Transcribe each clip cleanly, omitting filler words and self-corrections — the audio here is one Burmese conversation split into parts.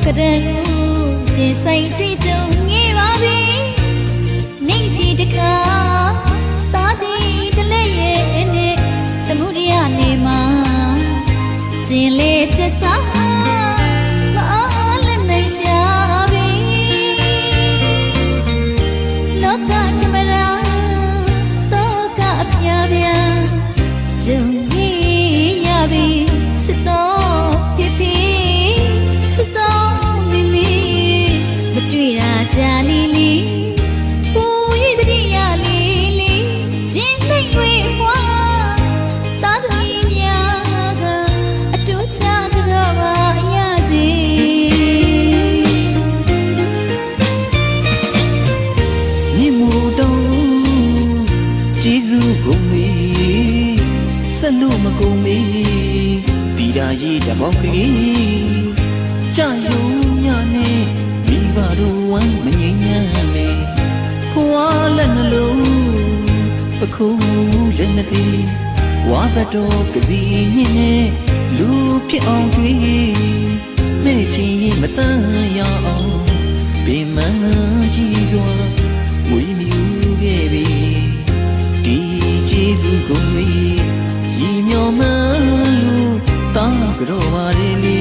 ကရန်ကိုရင်ဆိုင်တွေ့ကြုံခဲ့ပါပြီနေချီတခါတာကြီးတလဲရဲ့နဲ့တမှုရရနေမှာကျင်လေချက်စားမအားလည်းနိုင်ရှာပြီလောကဓမ္မရာတော့ကအပြာပြာကြုံခဲ့ရပြီချစ်တော်ဖြစ်ဖြစ်ချစ်တော်မိမိမတွေ့တာကြာလီလီပူရည်တည်းရလီလီရင်သိမ့်တွေဘွားတာသမီးများကအတူချကြတော့ပါရစေမြေမူတော့ကျေးဇူးကုန်ပြီဆက်လို့မကုန်ပြီပြီးတာရေးတပေါက်ကလေးကြာရုံညနဲ့မိဘတို့ဝမ်းမငြိမ်းချမ်းမေဖွာလက်နှလုံးပခုံးလက်နှသေးဝါဘတ်တော်ကစီညင်းနဲ့လူဖြစ်အောင်တွေးမဲ့ချင်းရင်မတန်ရအောင်ပင်မကြီးစွာမွေးမြူခဲ့ပြီဒီကျေးဇူးကုန်ပြီရီမျောမှန်းလူတာကြောပါလေလေ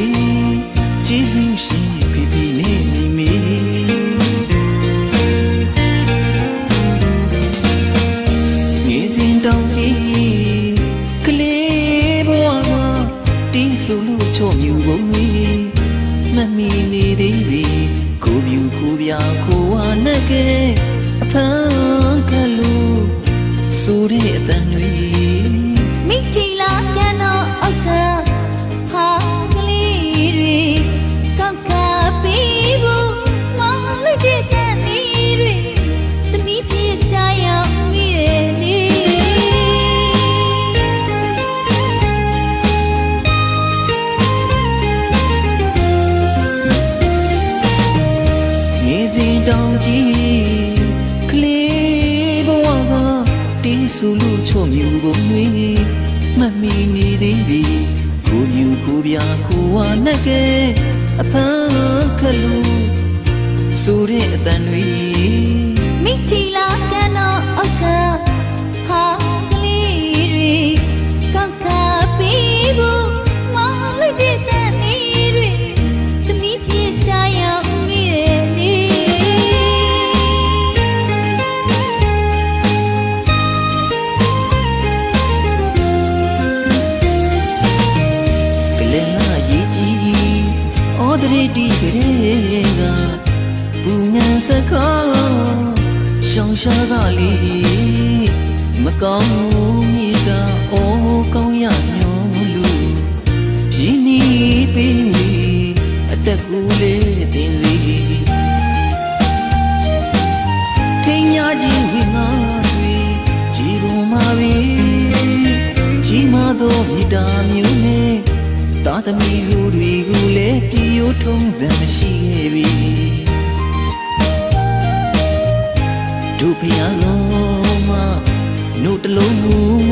ကျေးဇူးရှင်ဖိဖိနေမိမိငေးစင်တောင်ကြီးကလေးဘဝကတီးဆိုလို့ချော့မြူပုံကြီးမမီနေသေးပြီကိုပြူကိုပြကိုဝါနဲ့ကဲအဖန်ကလူဆိုတဲ့အတန်တွေမိထီလာကန်တော့အောက်ကဟာကလေးတွေကောက်ကပေးဖို့မောင်လိုက်တဲ့တန်မီတွေတမီးပြချရောက်မိတယ်လေငေးစင်တောင်ကြီးကလေးဘဝကတီးဆိုလို့ချော့မြူပုံတွေမမီနေသေးပြီကိုပြူကိုပြကိုဝါနဲ့ကဲအဖန်ကလူဆိုတဲ့အတန်တွေမိထီလာကန်တော့အောက်ကဟာကလေးတွေကောက်ကပေးဖို့မောင်လိုက်တဲ့တန်မီတွေတမီးပြချရောက်မိတယ်လေကလေးလာရေးကြီးအော်ဒရီတီကလေးကပူညာစကားရှောင်းရှားကလေးမကောင်းဘူးမြေတာအော်ကောင်းရညောလူရင်းနီးပေးဝေအတက်ကူလေးတင်စီထိန်ညာကြီးဝိငါတွေကြည်ပေါ်မှာပဲကြီးမသောမြတ်တာမျိုးနဲ့တာသမီးကိုတွေကိုလည်းပြည်ရိုးထုံးစံမရှိခဲ့ပြီတို့ဖျားလုံးမနို့တလုံး